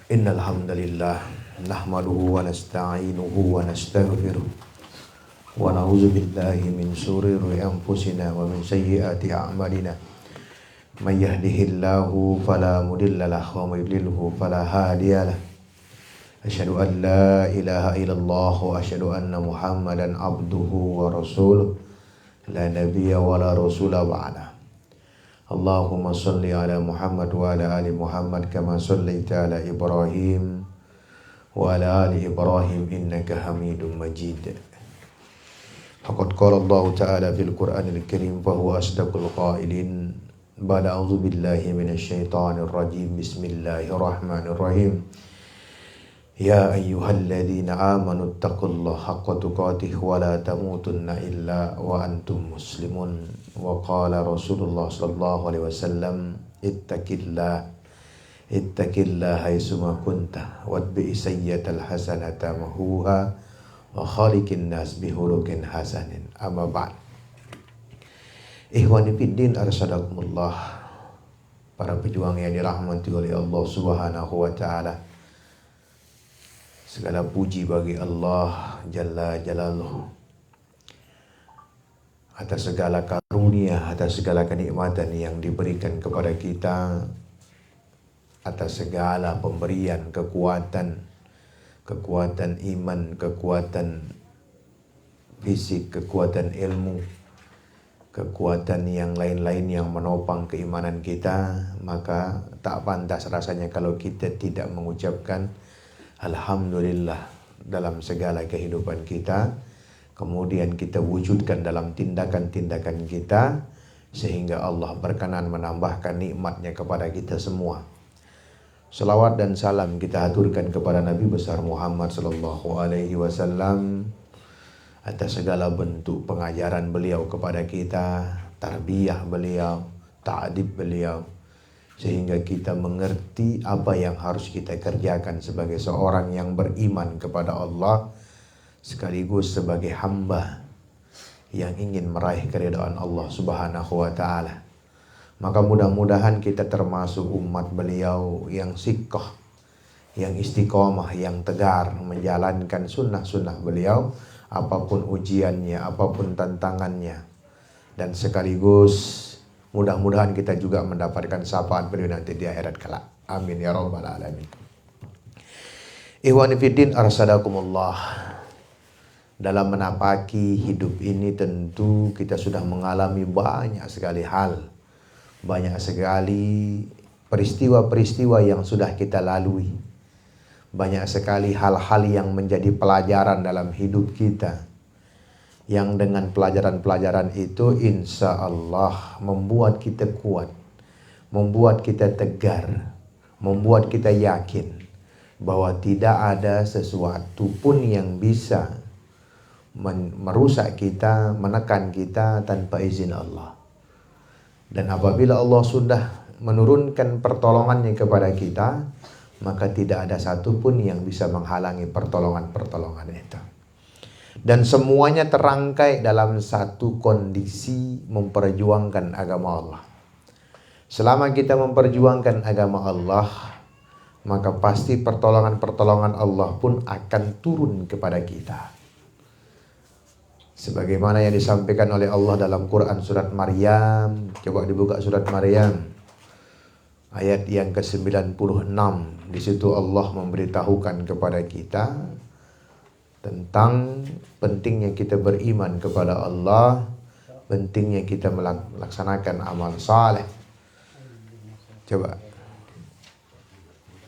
Innal hamdalillah nahmaduhu wa nasta'inuhu wa nastaghfiruh wa na'udzu billahi min shururi anfusina wa min sayyiati a'malina. May yahdihillahu fala mudilla lahu wa may yudlilhu fala hadiyalah. Asyhadu an la ilaha illallah wa asyhadu anna Muhammadan abduhu wa rasuluh. La nabiyya wa la rasula ba'da. Allahumma salli ala Muhammad wa ala ali Muhammad kama sallaita ala Ibrahim wa ala ali Ibrahim innaka Hamidum Majid. Faqad qala Allah Ta'ala fil Qur'anil Karim fa huwa asdaqul qailin. Ba'da a'udzu billahi minasy syaithanir rajim. Bismillahirrahmanirrahim. Ya ayyuhalladzina amanu taqullaha haqqa tuqatih wa la tamutunna illa wa antum muslimun. Wa qala Rasulullah sallallahu alaihi wasallam ittaqillah haitsuma kunta watbi sayyi'atal hasanata mahuha wa khaliqin nas bihulukin hasanin. Amma ba'd. Ikhwani fiddin arsadakumullah, para pejuang yang dirahmati oleh Allah Subhanahu wa taala. Segala puji bagi Allah Jalla Jalaluhu atas segala karunia, atas segala kenikmatan yang diberikan kepada kita, atas segala pemberian kekuatan iman, kekuatan fisik, kekuatan ilmu, kekuatan yang lain-lain yang menopang keimanan kita. Maka tak pantas rasanya kalau kita tidak mengucapkan alhamdulillah dalam segala kehidupan kita, kemudian kita wujudkan dalam tindakan-tindakan kita, sehingga Allah berkenan menambahkan nikmatnya kepada kita semua. Salawat dan salam kita aturkan kepada Nabi besar Muhammad sallallahu alaihi wasallam atas segala bentuk pengajaran beliau kepada kita, tarbiyah beliau, ta'dib beliau, sehingga kita mengerti apa yang harus kita kerjakan sebagai seorang yang beriman kepada Allah, sekaligus sebagai hamba yang ingin meraih keridhaan Allah Subhanahu wa taala. Maka mudah-mudahan kita termasuk umat beliau yang siqah, yang istiqomah, yang tegar menjalankan sunnah-sunnah beliau, apapun ujiannya, apapun tantangannya, dan sekaligus mudah-mudahan kita juga mendapatkan syafaat beliau nanti di akhirat kelak. Amin ya rabbal alamin. Ikhwani fiddin arsadakumullah. Dalam menapaki hidup ini tentu kita sudah mengalami banyak sekali hal, banyak sekali peristiwa-peristiwa yang sudah kita lalui, banyak sekali hal-hal yang menjadi pelajaran dalam hidup kita, yang dengan pelajaran-pelajaran itu insya Allah membuat kita kuat, membuat kita tegar, membuat kita yakin bahwa tidak ada sesuatu pun yang bisa merusak kita, menekan kita tanpa izin Allah. Dan apabila Allah sudah menurunkan pertolongannya kepada kita, maka tidak ada satupun yang bisa menghalangi pertolongan-pertolongan itu. Dan semuanya terangkai dalam satu kondisi memperjuangkan agama Allah. Selama kita memperjuangkan agama Allah, maka pasti pertolongan-pertolongan Allah pun akan turun kepada kita. Sebagaimana yang disampaikan oleh Allah dalam Quran surat Maryam. Coba dibuka surat Maryam ayat yang ke-96. Di situ Allah memberitahukan kepada kita tentang pentingnya kita beriman kepada Allah, pentingnya kita melaksanakan amal saleh. Coba.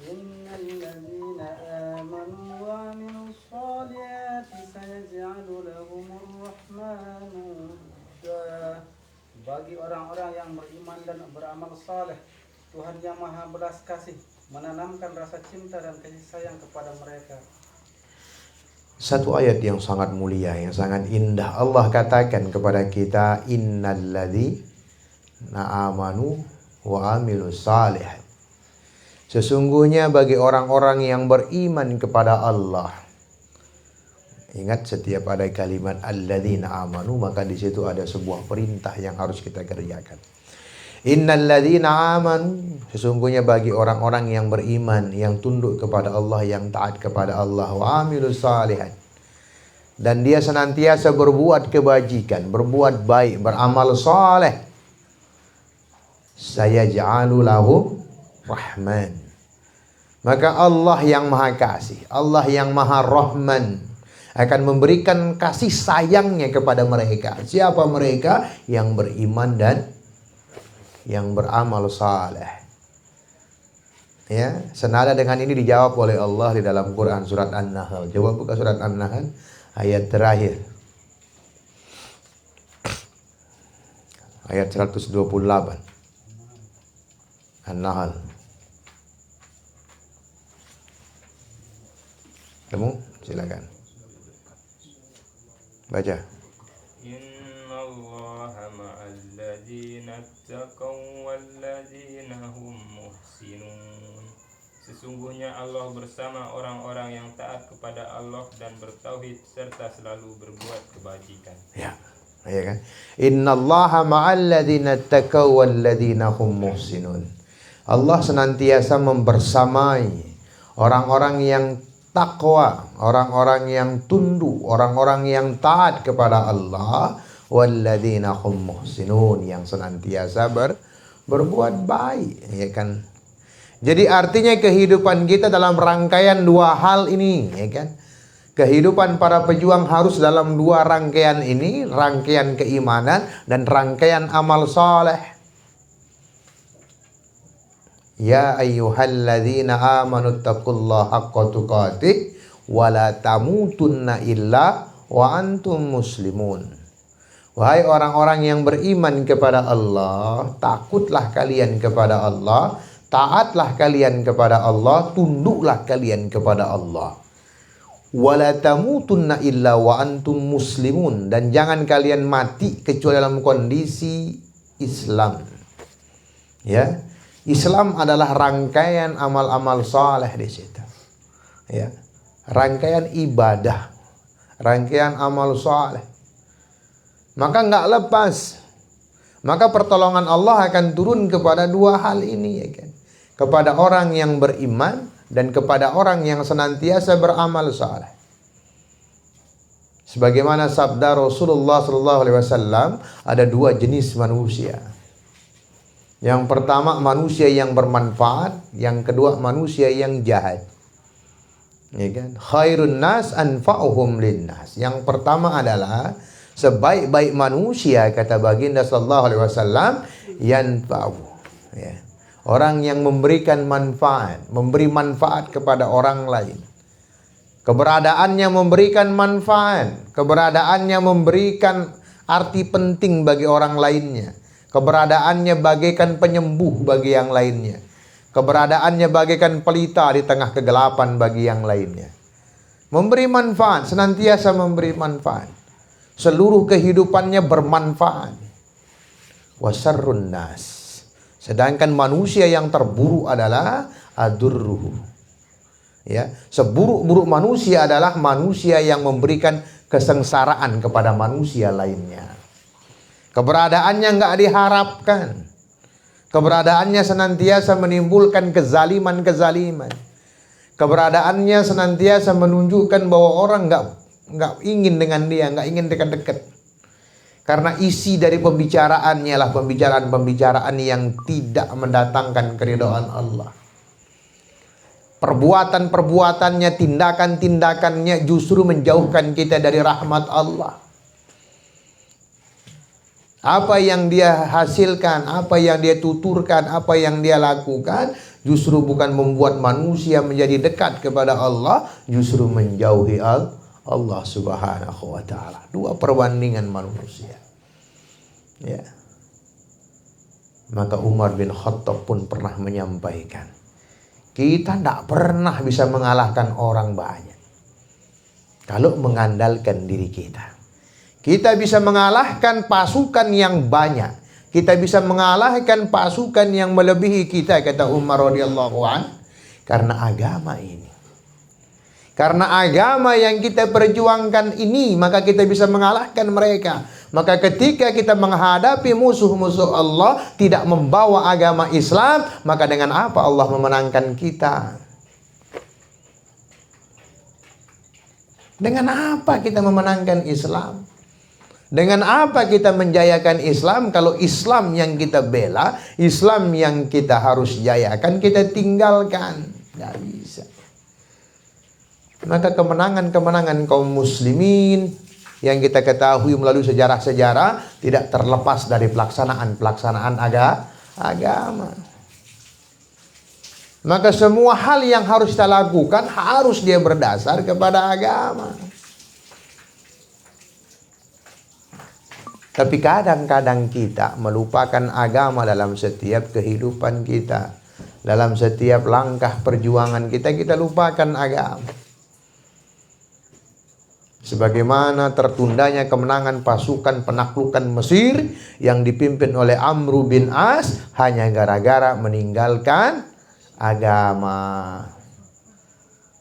Innalladzina amanu wa amilus solihati sayaj'alu lahumur rahmanu wudda. Bagi orang-orang yang beriman dan beramal saleh, Tuhan yang Maha Belas Kasih menanamkan rasa cinta dan kasih sayang kepada mereka. Satu ayat yang sangat mulia, yang sangat indah. Allah katakan kepada kita, innalladzina amanu wa amilus salihati. Sesungguhnya bagi orang-orang yang beriman kepada Allah. Ingat, setiap ada kalimat alladzina amanu, maka di situ ada sebuah perintah yang harus kita kerjakan. Innalladzina amanu, Sesungguhnya bagi orang-orang yang beriman, yang tunduk kepada Allah, yang taat kepada Allah, wa amilus salihat, dan dia senantiasa berbuat kebajikan, berbuat baik, beramal saleh, sayaj'alu lahu rahman, maka Allah yang Maha Kasih, Allah yang Maha Rahman akan memberikan kasih sayangnya kepada mereka. Siapa mereka? Yang beriman dan yang beramal saleh. Ya, senada dengan ini dijawab oleh Allah di dalam Quran surat An-Nahl. Coba buka surat An-Nahl ayat terakhir. Ayat 128. An-Nahl. Kamu silakan. Baca. Innallaha ma'al ladzina taqaw wal ladzina hum muhsinun. Sesungguhnya Allah bersama orang-orang yang taat kepada Allah dan bertauhid serta selalu berbuat kebajikan. Ya, ya kan? Innallaha ma'al ladzina taqaw wal ladzina hum muhsinun. Allah senantiasa membersamai orang-orang yang takwa, orang-orang yang tunduk, orang-orang yang taat kepada Allah, walladzina hum muhsinun, yang senantiasa berbuat baik, ya kan? Jadi artinya kehidupan kita dalam rangkaian dua hal ini, ya kan? Kehidupan para pejuang harus dalam dua rangkaian ini, rangkaian keimanan dan rangkaian amal saleh. Ya ayyuhalladzina amanu taqullaha haqqa tuqatih wa la tamutunna illa wa antum muslimun. Wahai orang-orang yang beriman kepada Allah, takutlah kalian kepada Allah, taatlah kalian kepada Allah, tunduklah kalian kepada Allah. Wa la tamutunna illa wa antum muslimun, dan jangan kalian mati kecuali dalam kondisi Islam. Ya. Islam adalah rangkaian amal-amal saleh di situ. Ya. Rangkaian ibadah, rangkaian amal saleh. Maka enggak lepas. Maka pertolongan Allah akan turun kepada dua hal ini, ya kan? Kepada orang yang beriman dan kepada orang yang senantiasa beramal saleh. Sebagaimana sabda Rasulullah SAW, ada dua jenis manusia. Yang pertama manusia yang bermanfaat, yang kedua manusia yang jahat. Ya kan? Khairun nas anfa'uhum linnas. Yang pertama adalah sebaik-baik manusia, kata baginda sallallahu alaihi wasallam, yanfa'u. Ya. Orang yang memberikan manfaat, memberi manfaat kepada orang lain. Keberadaannya memberikan manfaat, keberadaannya memberikan arti penting bagi orang lainnya. Keberadaannya bagaikan penyembuh bagi yang lainnya. Keberadaannya bagaikan pelita di tengah kegelapan bagi yang lainnya. Memberi manfaat, senantiasa memberi manfaat. Seluruh kehidupannya bermanfaat. Wasarrun nas. Sedangkan manusia yang terburuk adalah adurruhu. Ya, seburuk-buruk manusia adalah manusia yang memberikan kesengsaraan kepada manusia lainnya. Keberadaannya enggak diharapkan. Keberadaannya senantiasa menimbulkan kezaliman-kezaliman. Keberadaannya senantiasa menunjukkan bahwa orang enggak ingin dengan dia, enggak ingin dekat-dekat. Karena isi dari pembicaraannya lah pembicaraan-pembicaraan yang tidak mendatangkan keridhaan Allah. Perbuatan-perbuatannya, tindakan-tindakannya justru menjauhkan kita dari rahmat Allah. Apa yang dia hasilkan, apa yang dia tuturkan, apa yang dia lakukan, justru bukan membuat manusia menjadi dekat kepada Allah, justru menjauhi Allah Subhanahu wa ta'ala. Dua perbandingan manusia. Ya. Maka Umar bin Khattab pun pernah menyampaikan, kita tidak pernah bisa mengalahkan orang banyak kalau mengandalkan diri kita. Kita bisa mengalahkan pasukan yang banyak. Kita bisa mengalahkan pasukan yang melebihi kita, kata Umar radhiyallahu an, karena agama ini. Karena agama yang kita perjuangkan ini, maka kita bisa mengalahkan mereka. Maka ketika kita menghadapi musuh-musuh Allah tidak membawa agama Islam, maka dengan apa Allah memenangkan kita? Dengan apa kita memenangkan Islam? Dengan apa kita menjayakan Islam kalau Islam yang kita bela, Islam yang kita harus jayakan, kita tinggalkan? Tidak bisa. Maka kemenangan-kemenangan kaum muslimin yang kita ketahui melalui sejarah-sejarah tidak terlepas dari pelaksanaan agama. Maka semua hal yang harus kita lakukan harus dia berdasar kepada agama. Tapi kadang-kadang kita melupakan agama dalam setiap kehidupan kita. Dalam setiap langkah perjuangan kita, kita lupakan agama. Sebagaimana tertundanya kemenangan pasukan penaklukan Mesir yang dipimpin oleh Amr bin As hanya gara-gara meninggalkan agama.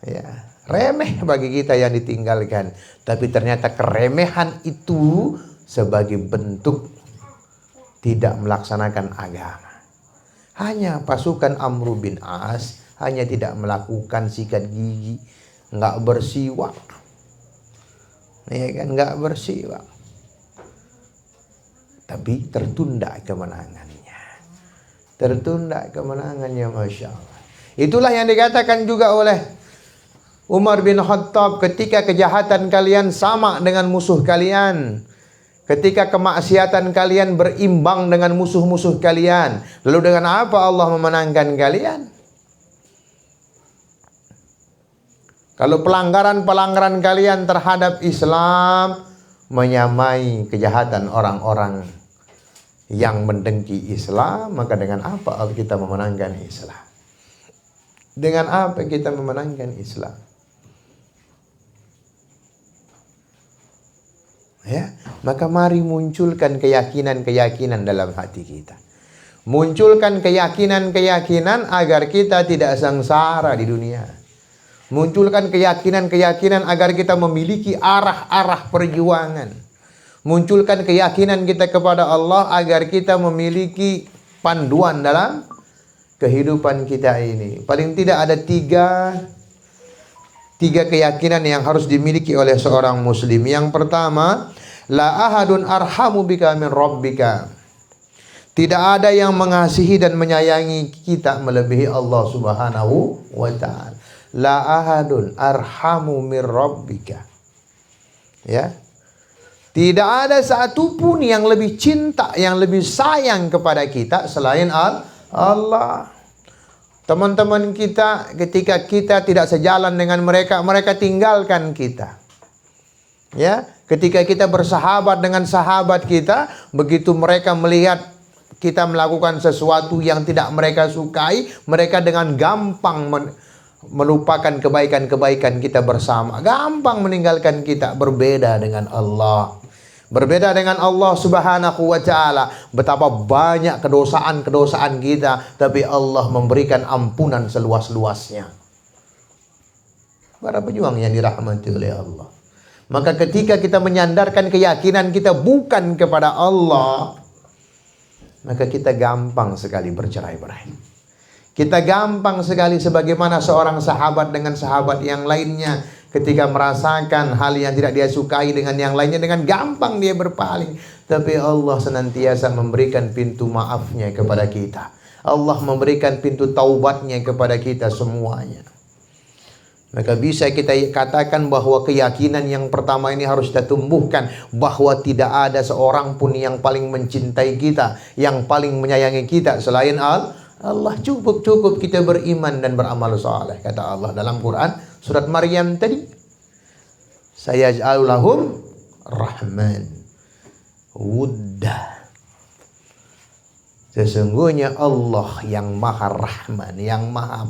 Ya, remeh bagi kita yang ditinggalkan, tapi ternyata keremehan itu sebagai bentuk tidak melaksanakan agama. Hanya pasukan Amr bin As hanya tidak melakukan sikat gigi, nggak bersiwak, ya kan, nggak bersiwak, tapi tertunda kemenangannya. Tertunda kemenangannya, Masya Allah. Itulah yang dikatakan juga oleh Umar bin Khattab, ketika kejahatan kalian sama dengan musuh kalian, ketika kemaksiatan kalian berimbang dengan musuh-musuh kalian, lalu dengan apa Allah memenangkan kalian? Kalau pelanggaran-pelanggaran kalian terhadap Islam menyamai kejahatan orang-orang yang mendengki Islam, maka dengan apa kita memenangkan Islam? Dengan apa kita memenangkan Islam? Ya, maka mari munculkan keyakinan-keyakinan dalam hati kita. Munculkan keyakinan-keyakinan agar kita tidak sengsara di dunia. Munculkan keyakinan-keyakinan agar kita memiliki arah-arah perjuangan. Munculkan keyakinan kita kepada Allah agar kita memiliki panduan dalam kehidupan kita ini. Paling tidak ada tiga keyakinan yang harus dimiliki oleh seorang muslim. Yang pertama, la ahadun arhamu bika min rabbika. Tidak ada yang mengasihi dan menyayangi kita melebihi Allah Subhanahu wa ta'ala. La ahadun arhamu min rabbika. Ya. Tidak ada satupun yang lebih cinta, yang lebih sayang kepada kita selain Allah. Teman-teman kita, ketika kita tidak sejalan dengan mereka, mereka tinggalkan kita. Ya, ketika kita bersahabat dengan sahabat kita, begitu mereka melihat kita melakukan sesuatu yang tidak mereka sukai, mereka dengan gampang melupakan kebaikan-kebaikan kita bersama, gampang meninggalkan kita. Berbeda dengan Allah. Berbeda dengan Allah Subhanahu wa ta'ala. Betapa banyak kedosaan-kedosaan kita, tapi Allah memberikan ampunan seluas-luasnya. Para pejuang yang dirahmati oleh Allah. Maka ketika kita menyandarkan keyakinan kita bukan kepada Allah, maka kita gampang sekali bercerai-berai. Kita gampang sekali sebagaimana seorang sahabat dengan sahabat yang lainnya, ketika merasakan hal yang tidak dia sukai dengan yang lainnya, dengan gampang dia berpaling. Tapi Allah senantiasa memberikan pintu maafnya kepada kita. Allah memberikan pintu taubatnya kepada kita semuanya. Maka bisa kita katakan bahwa keyakinan yang pertama ini harus kita tumbuhkan, bahwa tidak ada seorang pun yang paling mencintai kita, yang paling menyayangi kita selain Allah. Cukup kita beriman dan beramal saleh. Kata Allah dalam Quran surat Maryam tadi, sayaj'alu lahum rahman wudda. Sesungguhnya Allah yang maha rahman, yang maha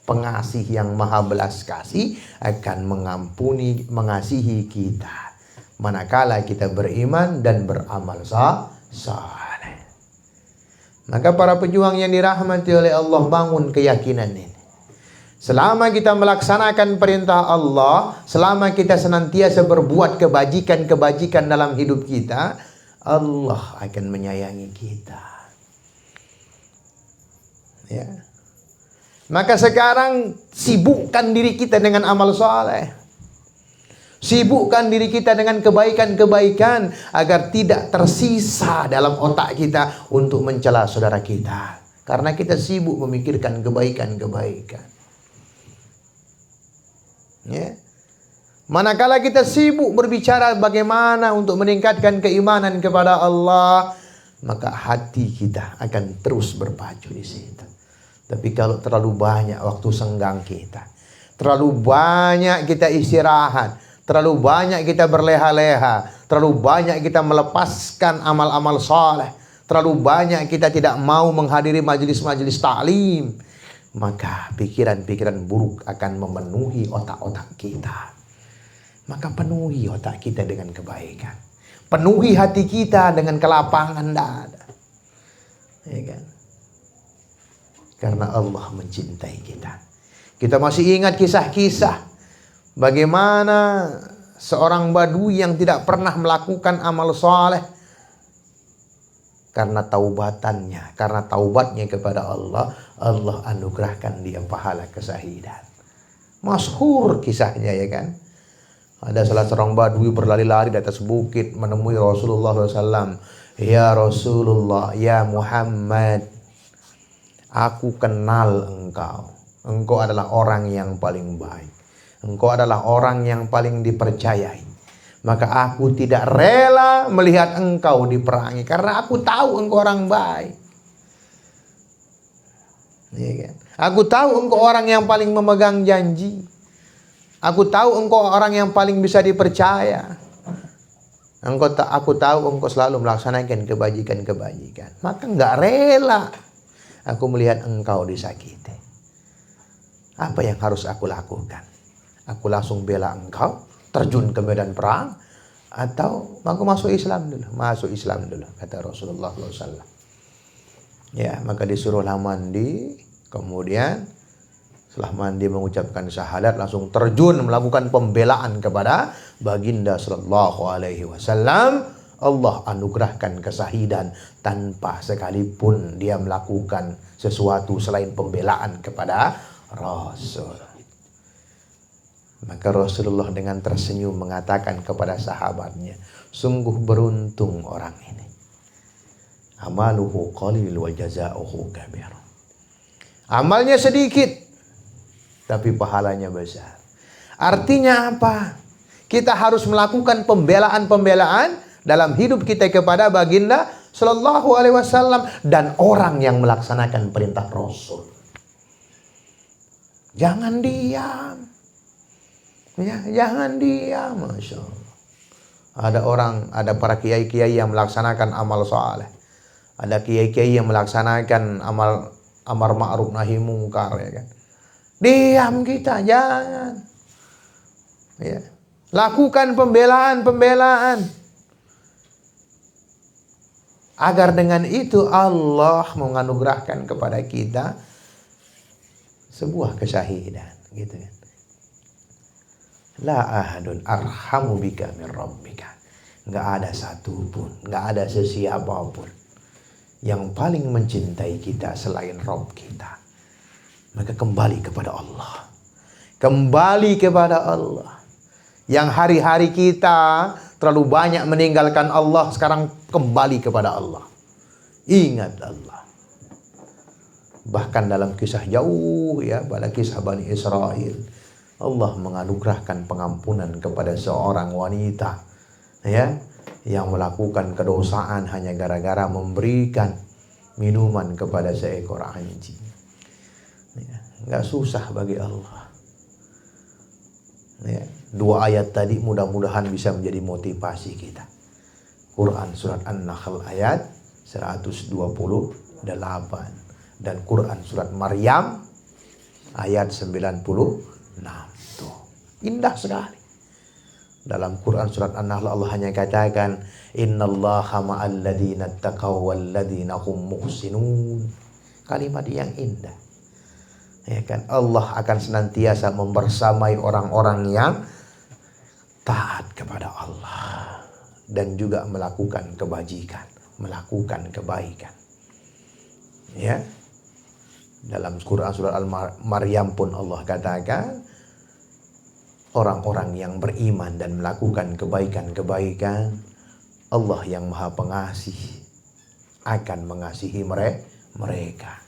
pengasih, yang maha belas kasih, akan mengampuni, mengasihi kita manakala kita beriman dan beramal saleh. Maka para pejuang yang dirahmati oleh Allah, bangun keyakinan ini. Selama kita melaksanakan perintah Allah, selama kita senantiasa berbuat kebajikan-kebajikan dalam hidup kita, Allah akan menyayangi kita. Ya. Maka sekarang sibukkan diri kita dengan amal soleh. Sibukkan diri kita dengan kebaikan-kebaikan agar tidak tersisa dalam otak kita untuk mencela saudara kita. Karena kita sibuk memikirkan kebaikan-kebaikan. Ya. Manakala kita sibuk berbicara bagaimana untuk meningkatkan keimanan kepada Allah, maka hati kita akan terus berpacu di situ. Tapi kalau terlalu banyak waktu senggang kita, terlalu banyak kita istirahat, terlalu banyak kita berleha-leha, terlalu banyak kita melepaskan amal-amal saleh, terlalu banyak kita tidak mau menghadiri majelis-majelis taklim, maka pikiran-pikiran buruk akan memenuhi otak-otak kita. Maka penuhi otak kita dengan kebaikan. Penuhi hati kita dengan kelapangan dada. Ya kan? Karena Allah mencintai kita. Kita masih ingat kisah-kisah bagaimana seorang badui yang tidak pernah melakukan amal soleh, karena taubatannya, karena taubatnya kepada Allah, Allah anugerahkan dia pahala kesahidan. Masyhur kisahnya, ya kan? Ada salah seorang badui berlari-lari di atas bukit menemui Rasulullah SAW. Ya Rasulullah, ya Muhammad, aku kenal engkau. Engkau adalah orang yang paling baik. Engkau adalah orang yang paling dipercayai. Maka aku tidak rela melihat engkau diperangi, karena aku tahu engkau orang baik. Ya kan? Aku tahu engkau orang yang paling memegang janji. Aku tahu engkau orang yang paling bisa dipercaya. Aku tahu engkau selalu melaksanakan kebajikan-kebajikan. Maka enggak rela aku melihat engkau disakiti. Apa yang harus aku lakukan? Aku langsung bela engkau, terjun ke medan perang, atau aku masuk Islam dulu? Masuk Islam dulu, kata Rasulullah SAW. Ya, maka disuruhlah mandi, kemudian setelah mandi mengucapkan syahadat, langsung terjun melakukan pembelaan kepada baginda sallallahu alaihi wasallam. Allah anugerahkan kesahidan tanpa sekalipun dia melakukan sesuatu selain pembelaan kepada Rasul. Maka Rasulullah dengan tersenyum mengatakan kepada sahabatnya, sungguh beruntung orang ini. Amaluhu qalil wa jazaohu kabir. Amalnya sedikit, tapi pahalanya besar. Artinya apa? Kita harus melakukan pembelaan-pembelaan dalam hidup kita kepada baginda sallallahu alaihi wasallam dan orang yang melaksanakan perintah Rasul. Jangan diam. Ya, jangan diam, Masya Allah. Ada para kiai-kiai yang melaksanakan amal saleh. Ada kiai-kiai yang melaksanakan amal amar ma'ruf nahi mungkar, ya kan? Diam kita, jangan. Ya. Lakukan pembelaan-pembelaan. Agar dengan itu Allah menganugerahkan kepada kita sebuah kesahidan, gitu kan. La ahadun arhamu bika min rabbika. Enggak ada satupun, enggak ada sesiapapun yang paling mencintai kita selain Rabb kita. Maka kembali kepada Allah. Kembali kepada Allah. Yang hari-hari kita terlalu banyak meninggalkan Allah, sekarang kembali kepada Allah. Ingat Allah. Bahkan dalam kisah jauh, ya, pada kisah Bani Israel, Allah menganugerahkan pengampunan kepada seorang wanita, ya, yang melakukan kedosaan hanya gara-gara memberikan minuman kepada seekor anjing. Ya, nggak susah bagi Allah. Ya, dua ayat tadi mudah-mudahan bisa menjadi motivasi kita. Quran surat An-Nahl ayat 128 dan Quran surat Maryam ayat 96. Tuh, indah sekali. Dalam Quran surat An-Nahl Allah hanya katakan innallaha ma'al ladzina taqaw wal ladzina hum muhsinun. Kalimat yang indah. Ya kan, Allah akan senantiasa membersamai orang-orang yang taat kepada Allah dan juga melakukan kebajikan, melakukan kebaikan. Ya. Dalam Quran surah Al-Maryam pun Allah katakan, orang-orang yang beriman dan melakukan kebaikan-kebaikan, Allah yang Maha Pengasih akan mengasihi mereka.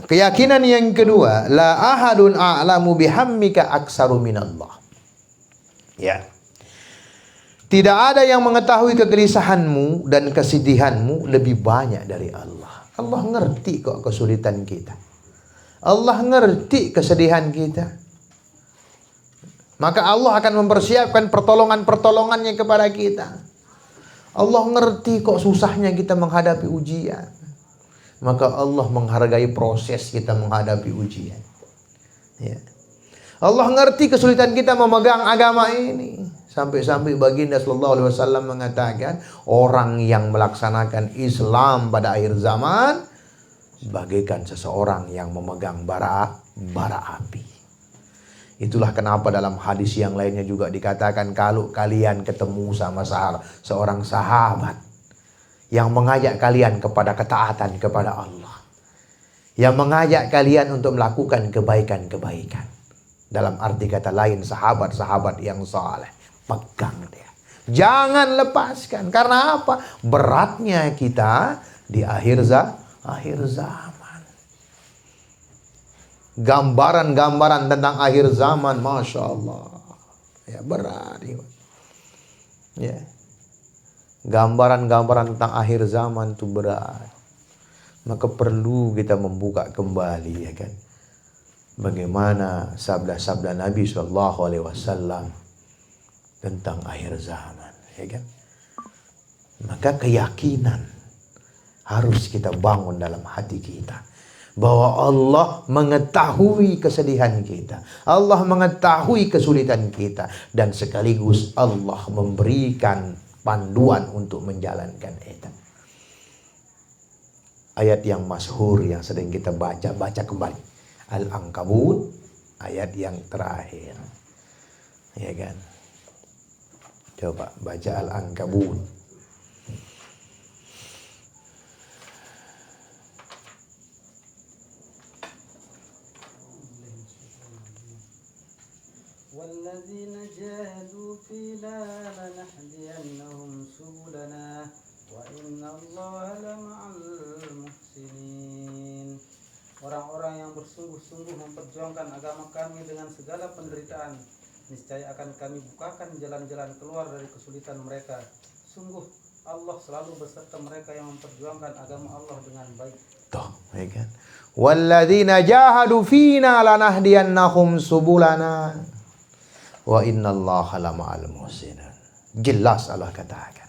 Keyakinan yang kedua, la ahadun a'lamu bihammika aksaru minallah. Ya. Tidak ada yang mengetahui kegelisahanmu dan kesedihanmu lebih banyak dari Allah. Allah ngerti kok kesulitan kita. Allah ngerti kesedihan kita. Maka Allah akan mempersiapkan pertolongan-pertolongannya kepada kita. Allah ngerti kok susahnya kita menghadapi ujian. Maka Allah menghargai proses kita menghadapi ujian. Ya. Allah ngerti kesulitan kita memegang agama ini. Sampai-sampai baginda sallallahu alaihi wasallam mengatakan, orang yang melaksanakan Islam pada akhir zaman bagaikan seseorang yang memegang bara api. Itulah kenapa dalam hadis yang lainnya juga dikatakan, kalau kalian ketemu sama seorang sahabat yang mengajak kalian kepada ketaatan kepada Allah, yang mengajak kalian untuk melakukan kebaikan-kebaikan, dalam arti kata lain sahabat-sahabat yang saleh, pegang dia, jangan lepaskan. Karena apa? Beratnya kita di akhir zaman. Gambaran-gambaran tentang akhir zaman, Masya Allah, ya, berat. Ya. Gambaran-gambaran tentang akhir zaman itu berat. Maka perlu kita membuka kembali, ya kan, bagaimana sabda-sabda Nabi SAW tentang akhir zaman, ya kan. Maka keyakinan harus kita bangun dalam hati kita, bahwa Allah mengetahui kesedihan kita, Allah mengetahui kesulitan kita, dan sekaligus Allah memberikan panduan untuk menjalankan itu. Ayat yang masyhur yang sering kita baca kembali, Al-Ankabut ayat yang terakhir, ya kan. Coba baca Al-Ankabut. والذين جاهدوا فينا لنهدينهم سبلنا وإن الله لمع المحسنين. Orang-orang yang bersungguh-sungguh memperjuangkan agama kami dengan segala penderitaan, niscaya akan kami bukakan jalan-jalan keluar dari kesulitan mereka. Sungguh Allah selalu beserta mereka yang memperjuangkan agama Allah dengan baik. Tuh, ya kan. Walladzina jahadu fina lanahdiyannahum subulana wa innallaha lama'al muhsinin. Jelas Allah katakan.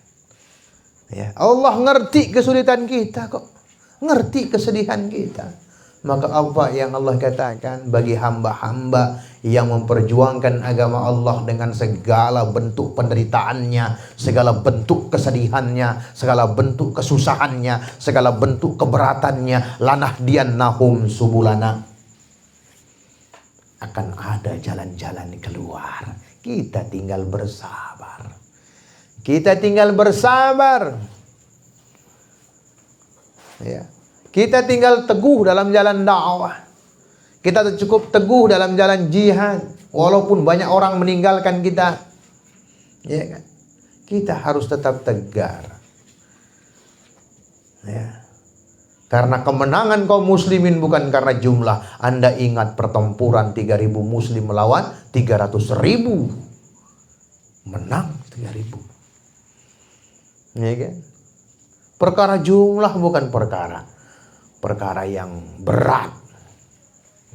Ya, Allah ngerti kesulitan kita kok. Ngerti kesedihan kita. Maka apa yang Allah katakan bagi hamba-hamba yang memperjuangkan agama Allah dengan segala bentuk penderitaannya, segala bentuk kesedihannya, segala bentuk kesusahannya, segala bentuk keberatannya, lanahdiyannahum subulana. Akan ada jalan-jalan keluar. Kita tinggal bersabar. Kita tinggal bersabar. Ya. Kita tinggal teguh dalam jalan dakwah. Kita cukup teguh dalam jalan jihad. Walaupun banyak orang meninggalkan kita. Ya kan? Kita harus tetap tegar. Ya. Karena kemenangan kaum muslimin bukan karena jumlah. Anda ingat pertempuran 3.000 muslim melawan 300.000. Menang 3.000. Ya kan? Perkara jumlah bukan perkara yang berat.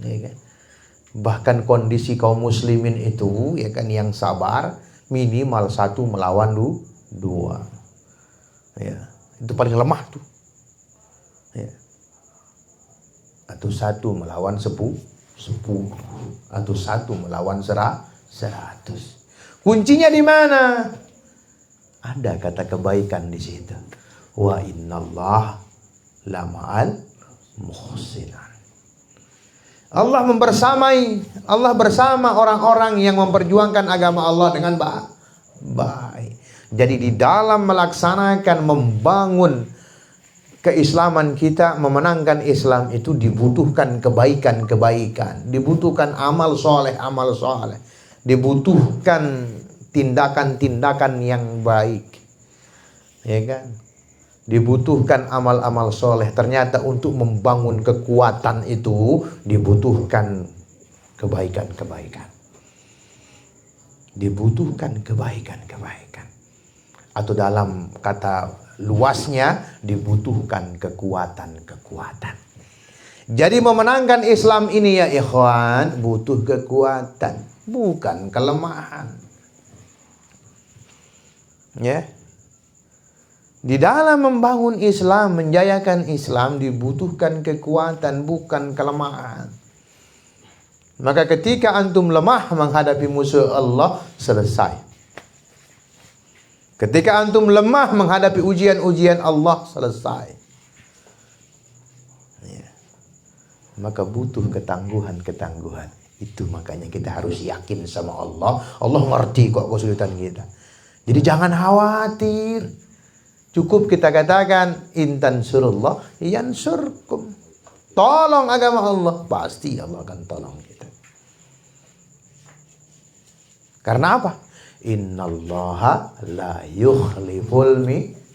Ya kan? Bahkan kondisi kaum muslimin itu, ya kan, yang sabar minimal 1 melawan 2. Ya, itu paling lemah tuh. Ya. Atau 1 melawan 10, atau 1 melawan 100. Kuncinya di mana? Ada kata kebaikan di situ. Wa innallah lama'al muhsinan. Allah bersama orang-orang yang memperjuangkan agama Allah dengan baik. Jadi di dalam melaksanakan, membangun keislaman kita, memenangkan Islam itu dibutuhkan kebaikan-kebaikan, dibutuhkan amal soleh, dibutuhkan tindakan-tindakan yang baik, ya kan? Dibutuhkan amal-amal soleh. Ternyata untuk membangun kekuatan itu dibutuhkan kebaikan-kebaikan. Dibutuhkan kebaikan-kebaikan. Atau dalam kata luasnya, dibutuhkan kekuatan-kekuatan. Jadi memenangkan Islam ini ya ikhwan, butuh kekuatan, bukan kelemahan. Ya. Di dalam membangun Islam, menjayakan Islam dibutuhkan kekuatan, bukan kelemahan. Maka ketika antum lemah menghadapi musuh Allah, selesai. Ketika antum lemah menghadapi ujian-ujian Allah, selesai. Ya. Maka butuh ketangguhan-ketangguhan. Itu makanya kita harus yakin sama Allah. Allah ngerti kok kesulitan kita. Jadi jangan khawatir. Cukup kita katakan intan surullah yansurkum. Tolong agama Allah, pasti Allah akan tolong kita. Karena apa? Innallaha la yukhliful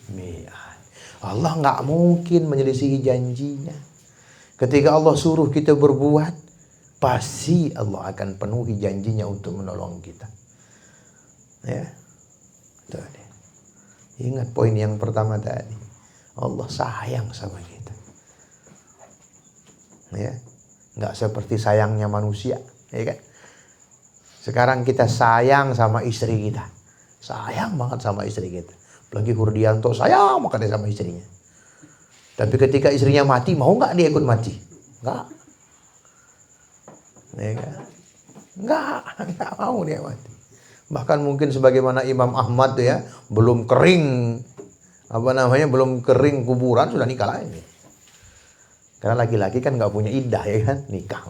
mi'ad. Allah nggak mungkin menyelisihi janjinya. Ketika Allah suruh kita berbuat, pasti Allah akan penuhi janjinya untuk menolong kita. Ya, tuh. Ingat poin yang pertama tadi. Allah sayang sama kita. Ya, nggak seperti sayangnya manusia, ya kan? Sekarang kita sayang sama istri kita. Sayang banget sama istri kita. Apalagi Hurdianto sayang banget sama istrinya. Tapi ketika istrinya mati, mau nggak dia ikut mati? Nggak. Ya kan? Nggak mau dia mati. Bahkan mungkin sebagaimana Imam Ahmad tuh ya, belum kering belum kering kuburan sudah nikah lagi. Karena laki-laki kan nggak punya iddah ya kan, nikah.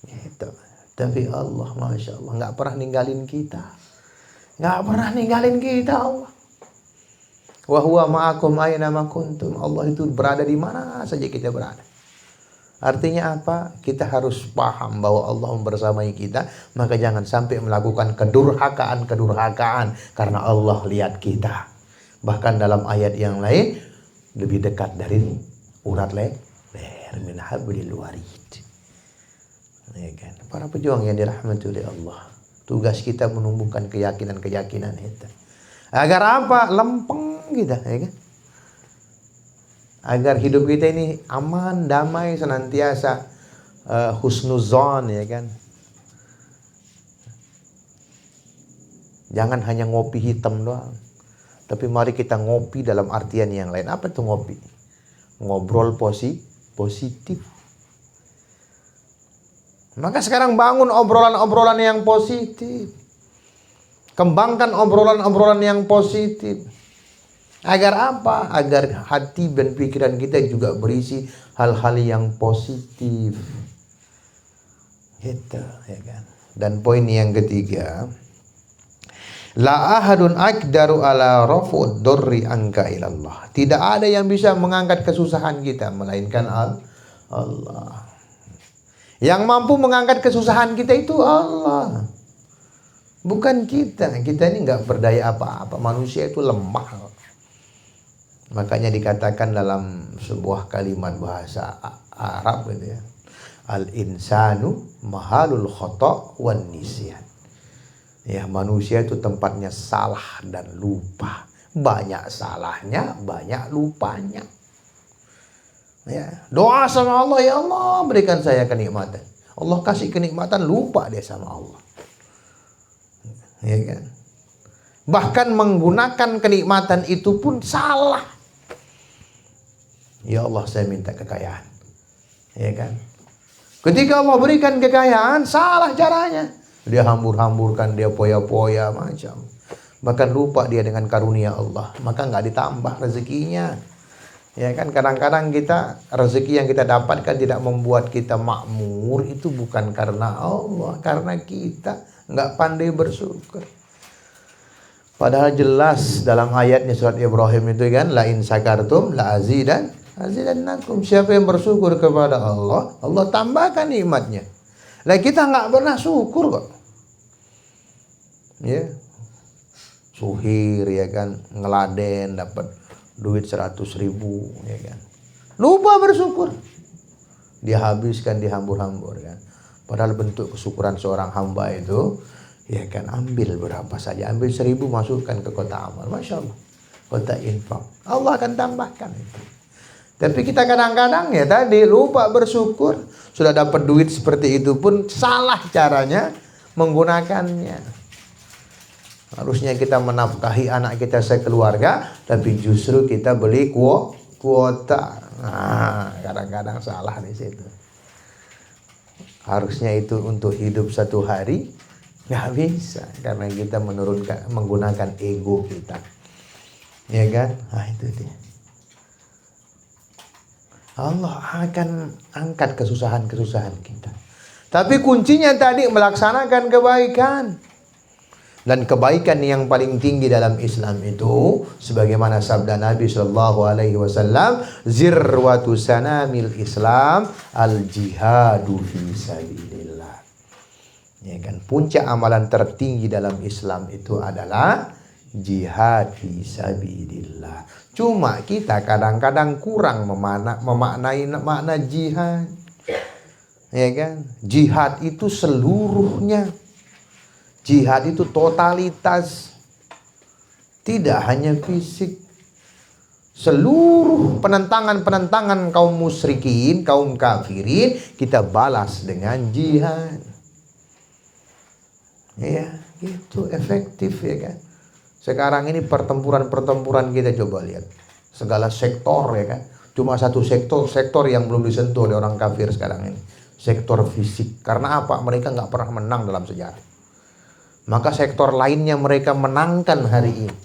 Gitu. Tapi Allah, masya Allah, nggak pernah ninggalin kita, Allah. Wa huwa ma'akum aina ma kuntum. Allah itu berada di mana saja kita berada. Artinya apa? Kita harus paham bahwa Allah membersamai kita. Maka jangan sampai melakukan kedurhakaan karena Allah lihat kita. Bahkan dalam ayat yang lain, lebih dekat dari urat leher min hablil warid. Ya kan? Para pejuang yang dirahmati oleh Allah, tugas kita menumbuhkan keyakinan-keyakinan itu. Agar apa? Lempeng kita, ya kan? Agar hidup kita ini aman, damai, senantiasa husnuzon, ya kan. Jangan hanya ngopi hitam doang, tapi mari kita ngopi dalam artian yang lain. Apa itu ngopi? Ngobrol positif. Maka sekarang bangun obrolan-obrolan yang positif. Kembangkan obrolan-obrolan yang positif. Agar apa? Agar hati dan pikiran kita juga berisi hal-hal yang positif. Gitu, ya kan. Dan poin yang ketiga, la ahadun aqdaru ala raf'ud durri anka ilallah. Tidak ada yang bisa mengangkat kesusahan kita melainkan Allah. Yang mampu mengangkat kesusahan kita itu Allah, bukan kita. Kita ini nggak berdaya apa-apa. Manusia itu lemah. Makanya dikatakan dalam sebuah kalimat bahasa Arab gitu ya, al-insanu mahalul khata' wan nisyan. Ya, manusia itu tempatnya salah dan lupa. Banyak salahnya, banyak lupanya. Ya, doa sama Allah, ya Allah berikan saya kenikmatan. Allah kasih kenikmatan, lupa dia sama Allah. Ya kan? Bahkan menggunakan kenikmatan itu pun salah. Ya Allah, saya minta kekayaan. Ya kan? Ketika Allah berikan kekayaan, salah caranya. Dia hambur-hamburkan, dia poya-poya macam. Bahkan lupa dia dengan karunia Allah. Maka nggak ditambah rezekinya. Ya kan, kadang-kadang kita rezeki yang kita dapatkan tidak membuat kita makmur, itu bukan karena Allah, karena kita nggak pandai bersyukur. Padahal jelas dalam ayatnya surat Ibrahim itu kan, la in syakartum la azidannakum. Siapa yang bersyukur kepada Allah, Allah tambahkan nikmatnya. Lah kita nggak pernah syukur kok. Ya. Suhir ya kan, ngeladen dapat duit 100.000 ya kan. Lupa bersyukur. Dia habiskan, dihambur-hambur kan. Padahal bentuk kesyukuran seorang hamba itu ya kan, ambil berapa saja, ambil 1.000 masukkan ke kotak amal, Masya Allah, kotak infak, Allah akan tambahkan itu. Tapi kita kadang-kadang ya tadi lupa bersyukur. Sudah dapat duit seperti itu pun salah caranya menggunakannya. Harusnya kita menafkahi anak kita sekeluarga, tapi justru kita beli kuota. Nah, kadang-kadang salah di situ. Harusnya itu untuk hidup satu hari, nggak bisa karena kita menggunakan ego kita, ya kan? Nah itu dia. Allah akan angkat kesusahan kita. Tapi kuncinya tadi melaksanakan kebaikan. Dan kebaikan yang paling tinggi dalam Islam itu, sebagaimana sabda Nabi Shallallahu Alaihi Wasallam, zirwatu sanamil Islam al jihadu fi sabilillah. Ya kan, puncak amalan tertinggi dalam Islam itu adalah jihad fi sabilillah. Cuma kita kadang-kadang kurang memaknai makna jihad. Ya kan? Jihad itu seluruhnya. Jihad itu totalitas. Tidak hanya fisik. Seluruh penentangan-penentangan kaum musyrikin, kaum kafirin, kita balas dengan jihad. Ya, itu efektif ya kan. Sekarang ini pertempuran kita coba lihat. Segala sektor ya kan. Cuma satu sektor yang belum disentuh oleh orang kafir sekarang ini. Sektor fisik. Karena apa? Mereka nggak pernah menang dalam sejarah. Maka sektor lainnya mereka menangkan hari ini.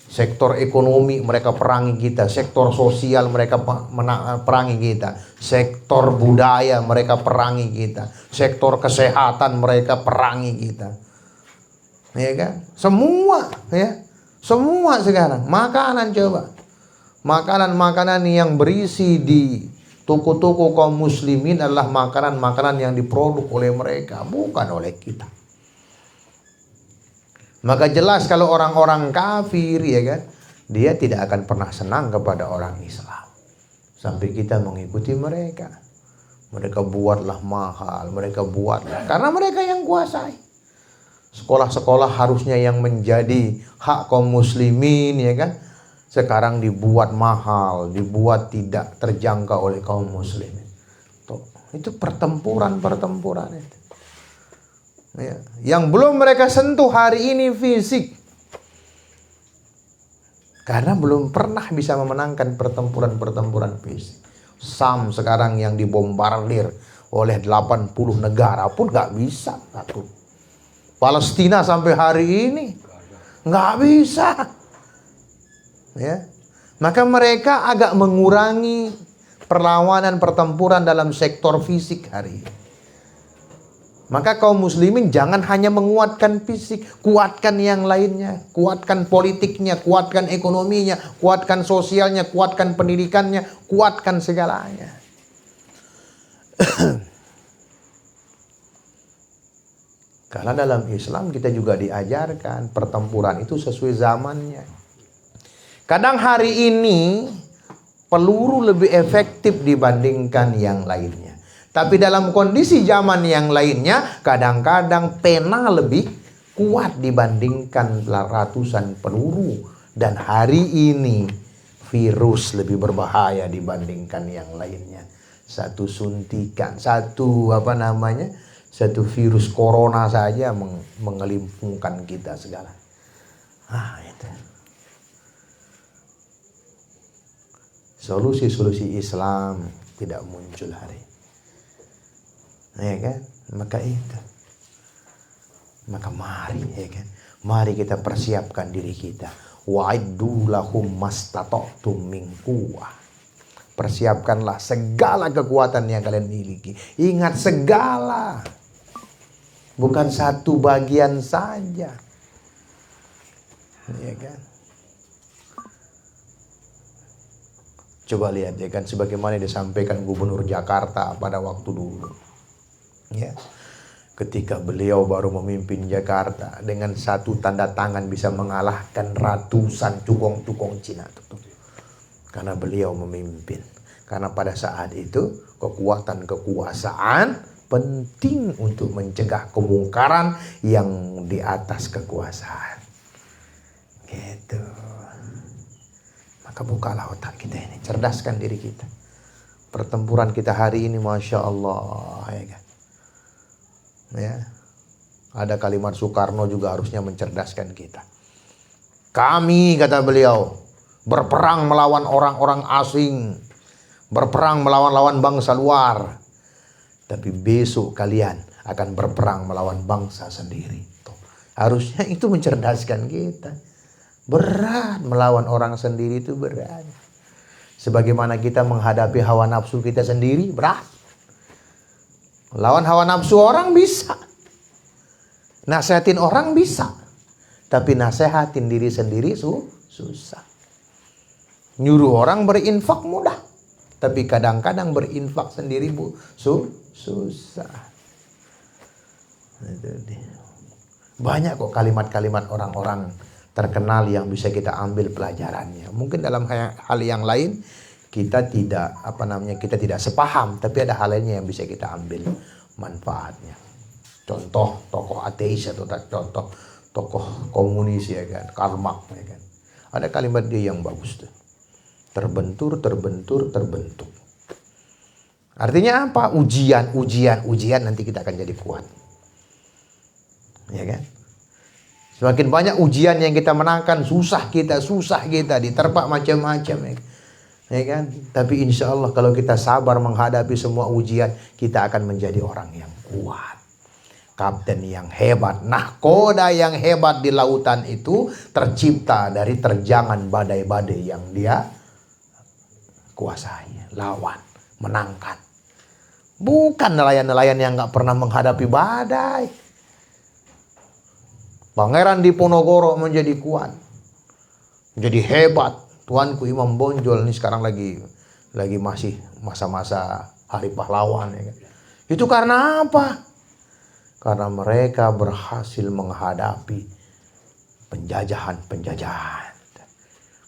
Sektor ekonomi mereka perangi kita. Sektor sosial mereka perangi kita. Sektor budaya mereka perangi kita. Sektor kesehatan mereka perangi kita. Ya kan? Semua ya. Semua sekarang. Makanan coba. Makanan-makanan yang berisi di toko-toko kaum muslimin adalah makanan-makanan yang diproduk oleh mereka, bukan oleh kita. Maka jelas kalau orang-orang kafir ya kan, dia tidak akan pernah senang kepada orang Islam. Sampai kita mengikuti mereka. Mereka buatlah mahal, mereka buatlah karena mereka yang kuasai. Sekolah-sekolah harusnya yang menjadi hak kaum muslimin ya kan, sekarang dibuat mahal, dibuat tidak terjangkau oleh kaum muslimin. Tuh, itu pertempuran itu. Ya. Yang belum mereka sentuh hari ini fisik. Karena belum pernah bisa memenangkan pertempuran fisik. Sam sekarang yang dibombardir oleh 80 negara pun gak bisa. Palestina sampai hari ini gak bisa. Ya. Maka mereka agak mengurangi perlawanan pertempuran dalam sektor fisik hari ini. Maka kaum muslimin jangan hanya menguatkan fisik, kuatkan yang lainnya, kuatkan politiknya, kuatkan ekonominya, kuatkan sosialnya, kuatkan pendidikannya, kuatkan segalanya. Karena dalam Islam kita juga diajarkan pertempuran itu sesuai zamannya. Kadang hari ini peluru lebih efektif dibandingkan yang lainnya. Tapi dalam kondisi zaman yang lainnya, kadang-kadang pena lebih kuat dibandingkan ratusan peluru. Dan hari ini virus lebih berbahaya dibandingkan yang lainnya. Satu suntikan, satu virus corona saja mengelimpungkan kita segala. Itu. Solusi-solusi Islam tidak muncul hari ini. Ya kan? Maka mari ya kan? Mari kita persiapkan diri kita. Wa'iddu lahum mastata'tum min quwwah. Persiapkanlah segala kekuatan yang kalian miliki. Ingat segala. bukan satu bagian saja. Ya kan? Coba lihat ya kan, sebagaimana disampaikan Gubernur Jakarta pada waktu dulu. Ya. Ketika beliau baru memimpin Jakarta, dengan satu tanda tangan bisa mengalahkan ratusan cukong-cukong Cina. Karena beliau memimpin. Karena pada saat itu kekuatan kekuasaan penting untuk mencegah kemungkaran yang di atas kekuasaan. Gitu. Maka bukalah otak kita ini, cerdaskan diri kita. Pertempuran kita hari ini, Masya Allah, ya kan? Ya. Ada kalimat Soekarno juga harusnya mencerdaskan kita. Kami, kata beliau, berperang melawan orang-orang asing, berperang melawan lawan bangsa luar. Tapi besok kalian akan berperang melawan bangsa sendiri. Tuh. Harusnya itu mencerdaskan kita. Berat melawan orang sendiri, itu berat. Sebagaimana kita menghadapi hawa nafsu kita sendiri, berat. Lawan hawa nafsu orang bisa. Nasihatin orang bisa. Tapi nasihatin diri sendiri susah. Nyuruh orang berinfak mudah. Tapi kadang-kadang berinfak sendiri susah. Banyak kok kalimat-kalimat orang-orang terkenal yang bisa kita ambil pelajarannya. Mungkin dalam hal yang lain kita tidak kita tidak sepaham, tapi ada hal lainnya yang bisa kita ambil manfaatnya. Contoh tokoh ateis atau contoh tokoh komunis ya kan, Karl Marx ya kan. Ada kalimat dia yang bagus tuh. Terbentur. Artinya apa? Ujian nanti kita akan jadi kuat. Ya kan? Semakin banyak ujian yang kita menangkan, susah kita diterpa macam-macam ya. Ya kan? Tapi insya Allah kalau kita sabar menghadapi semua ujian, kita akan menjadi orang yang kuat. Kapten yang hebat, nahkoda yang hebat di lautan itu tercipta dari terjangan badai-badai yang dia kuasai, lawan, menangkan. Bukan nelayan-nelayan yang gak pernah menghadapi badai. Pangeran Diponegoro menjadi kuat, menjadi hebat. Tuanku Imam Bonjol ini sekarang lagi masih masa-masa hari pahlawan ya kan. Itu karena apa? Karena mereka berhasil menghadapi penjajahan.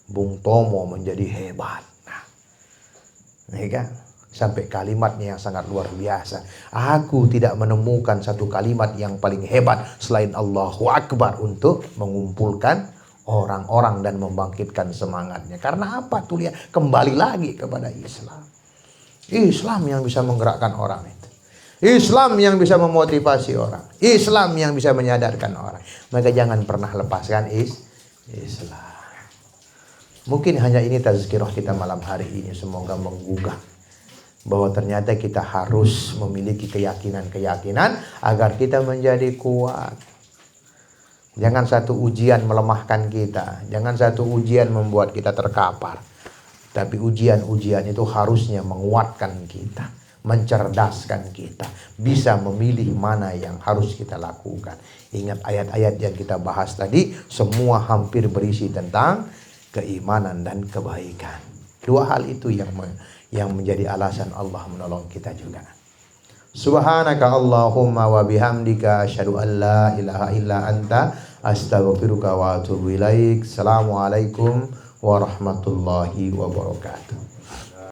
Bung Tomo menjadi hebat. Nah, ya kan? Sampai kalimatnya yang sangat luar biasa. Aku tidak menemukan satu kalimat yang paling hebat selain Allahu Akbar untuk mengumpulkan orang-orang dan membangkitkan semangatnya. Karena apa? Tuh lihat, kembali lagi kepada Islam. Islam yang bisa menggerakkan orang itu. Islam yang bisa memotivasi orang. Islam yang bisa menyadarkan orang. Maka jangan pernah lepaskan Islam. Mungkin hanya ini tazkirah kita malam hari ini. Semoga menggugah bahwa ternyata kita harus memiliki keyakinan agar kita menjadi kuat. Jangan satu ujian melemahkan kita. Jangan satu ujian membuat kita terkapar. Tapi ujian-ujian itu harusnya menguatkan kita, mencerdaskan kita, bisa memilih mana yang harus kita lakukan. Ingat ayat-ayat yang kita bahas tadi, semua hampir berisi tentang keimanan dan kebaikan. Dua hal itu yang menjadi alasan Allah menolong kita juga. Subhanaka Allahumma wa bihamdika asyhadu an la ilaha illa anta astaghfiruka wa atubu ilaik. Assalamualaikum warahmatullahi wabarakatuh.